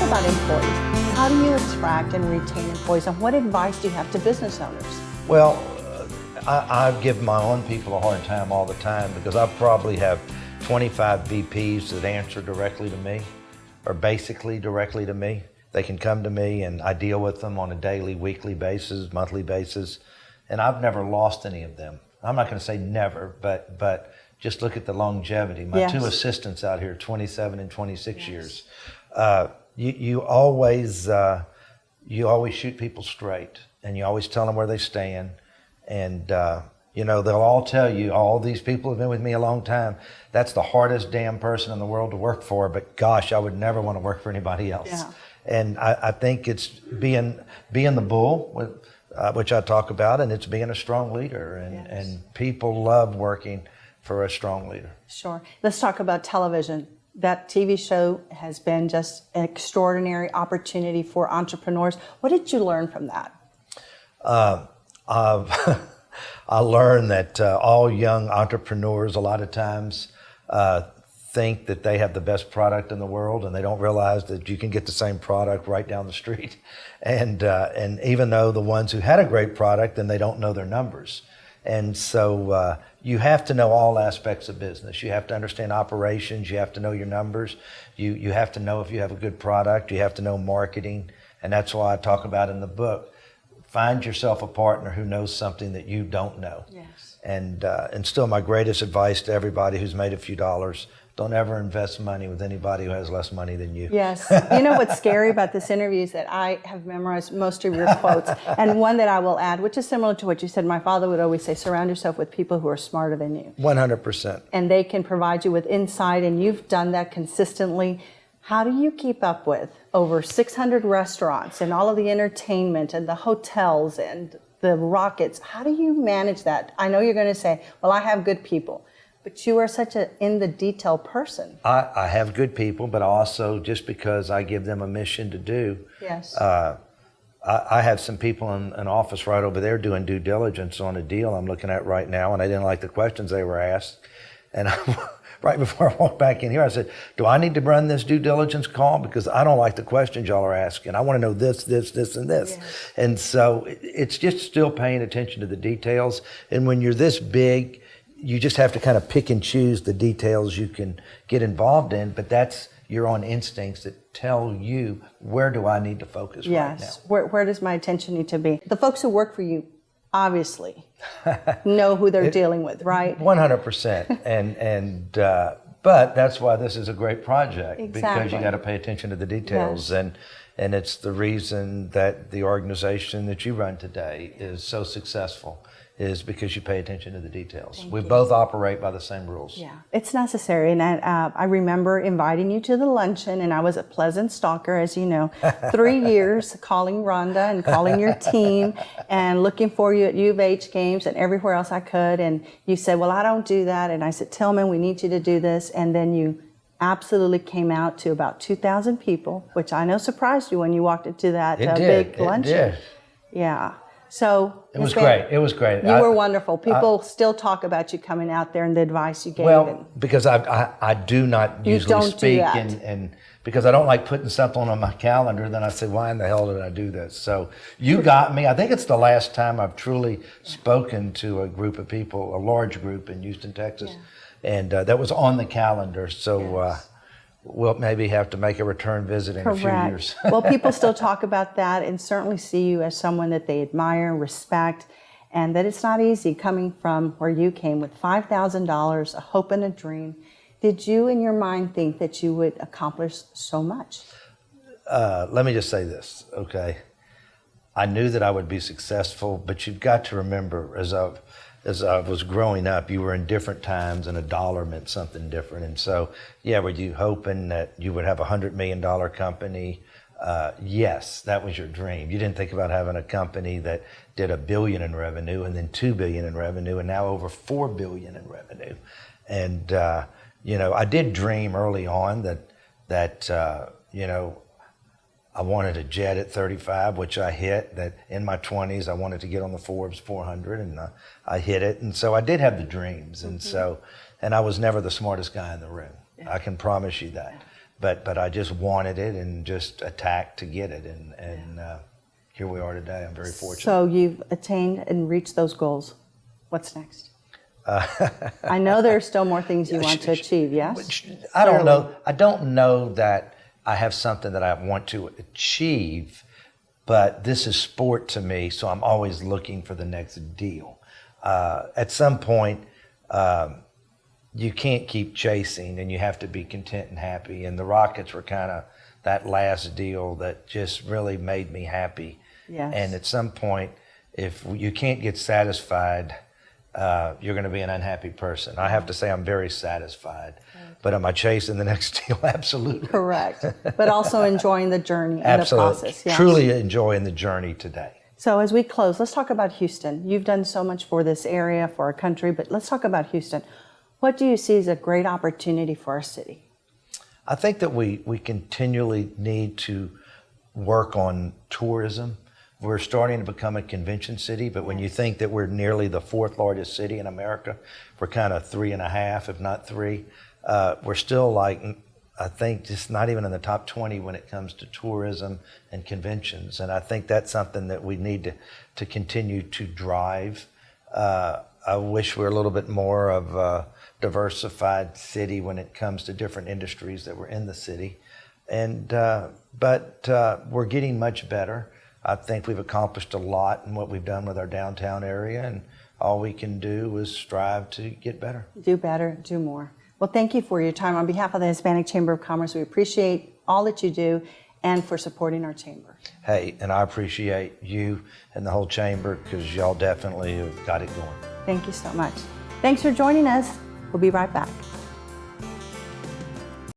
about employees. How do you attract and retain employees, and what advice do you have to business owners? Well, I give my own people a hard time all the time because I probably have 25 VPs that answer directly to me, or basically directly to me. They can come to me and I deal with them on a daily, weekly basis, monthly basis, and I've never lost any of them. I'm not going to say never, but just look at the longevity. My two assistants out here, 27 and 26 years. You always shoot people straight, and you always tell them where they stand. And they'll all tell you, all these people have been with me a long time. That's the hardest damn person in the world to work for. But gosh, I would never want to work for anybody else. Yeah. And I think it's being the bull, which I talk about, and it's being a strong leader. And people love working for a strong leader. Sure. Let's talk about television. That TV show has been just an extraordinary opportunity for entrepreneurs. What did you learn from that? I learned that all young entrepreneurs a lot of times think that they have the best product in the world, and they don't realize that you can get the same product right down the street. And even though the ones who had a great product, then they don't know their numbers. And so you have to know all aspects of business. You have to understand operations. You have to know your numbers. You have to know if you have a good product. You have to know marketing. And that's why I talk about in the book, find yourself a partner who knows something that you don't know. Yes. And still my greatest advice to everybody who's made a few dollars, don't ever invest money with anybody who has less money than you. Yes. You know what's scary about this interview is that I have memorized most of your quotes. And one that I will add, which is similar to what you said, my father would always say, surround yourself with people who are smarter than you. 100%. And they can provide you with insight, and you've done that consistently. How do you keep up with over 600 restaurants and all of the entertainment and the hotels and the rockets? How do you manage that? I know you're going to say, well, I have good people. But you are such an in-the-detail person. I have good people, but also just because I give them a mission to do. Yes. I have some people in an office right over there doing due diligence on a deal I'm looking at right now, and I didn't like the questions they were asked. And right before I walked back in here, I said, do I need to run this due diligence call? Because I don't like the questions y'all are asking. I want to know this, and this. Yes. And so it's just still paying attention to the details. And when you're this big, you just have to kind of pick and choose the details you can get involved in, but that's your own instincts that tell you, where do I need to focus right now? Yes, where does my attention need to be? The folks who work for you obviously know who they're dealing with, right? 100%. But that's why this is a great project, because you got to pay attention to the details. Yes. And it's the reason that the organization that you run today is so successful, is because you pay attention to the details. We both operate by the same rules. Yeah, it's necessary. And I remember inviting you to the luncheon, and I was a pleasant stalker, as you know, 3 years calling Rhonda and calling your team and looking for you at U of H games and everywhere else I could. And you said, well, I don't do that. And I said, Tillman, we need you to do this. And then you absolutely came out to about 2,000 people, which I know surprised you when you walked into that big luncheon. It did. Yeah. So it was great. It was great. You were wonderful. People still talk about you coming out there and the advice you gave. Well, because I do not usually speak, and because I don't like putting something on my calendar, then I say, why in the hell did I do this? So you got me. I think it's the last time I've truly spoken to a group of people, a large group in Houston, Texas, and that was on the calendar. So. We'll maybe have to make a return visit in a few years. Well, people still talk about that and certainly see you as someone that they admire, respect, and that it's not easy coming from where you came with $5,000, a hope and a dream. Did you in your mind think that you would accomplish so much? Let me just say this, okay? I knew that I would be successful, but you've got to remember, as I was growing up, you were in different times and a dollar meant something different. And so, were you hoping that you would have a $100 million company? Yes, that was your dream. You didn't think about having a company that did $1 billion in revenue and then $2 billion in revenue and now over $4 billion in revenue. And, I did dream early on that I wanted a jet at 35, which I hit. That in my 20s, I wanted to get on the Forbes 400, and I hit it. And so I did have the dreams. And so, and I was never the smartest guy in the room. I can promise you that. But I just wanted it and just attacked to get it. And here we are today. I'm very fortunate. So you've attained and reached those goals. What's next? I know there are still more things you want to achieve, yes? I don't know. I don't know that I have something that I want to achieve, but this is sport to me, so I'm always looking for the next deal. At some point, you can't keep chasing, and you have to be content and happy. And the Rockets were kind of that last deal that just really made me happy. Yes. And at some point, if you can't get satisfied, you're going to be an unhappy person. I have to say I'm very satisfied. But am I chasing the next deal? Absolutely. Correct. But also enjoying the journey and Absolutely. the process. Yes. Truly enjoying the journey today. So as we close, let's talk about Houston. You've done so much for this area, for our country, but let's talk about Houston. What do you see as a great opportunity for our city? I think that we continually need to work on tourism. We're starting to become a convention city, but when you think that we're nearly the fourth largest city in America, we're kind of 3.5, if not 3. We're still like, I think, just not even in the top 20 when it comes to tourism and conventions. And I think that's something that we need to continue to drive. I wish we were a little bit more of a diversified city when it comes to different industries that were in the city. But we're getting much better. I think we've accomplished a lot in what we've done with our downtown area, and all we can do is strive to get better. Do better, do more. Well, thank you for your time. On behalf of the Hispanic Chamber of Commerce, we appreciate all that you do and for supporting our chamber. Hey, and I appreciate you and the whole chamber, because y'all definitely have got it going. Thank you so much. Thanks for joining us. We'll be right back.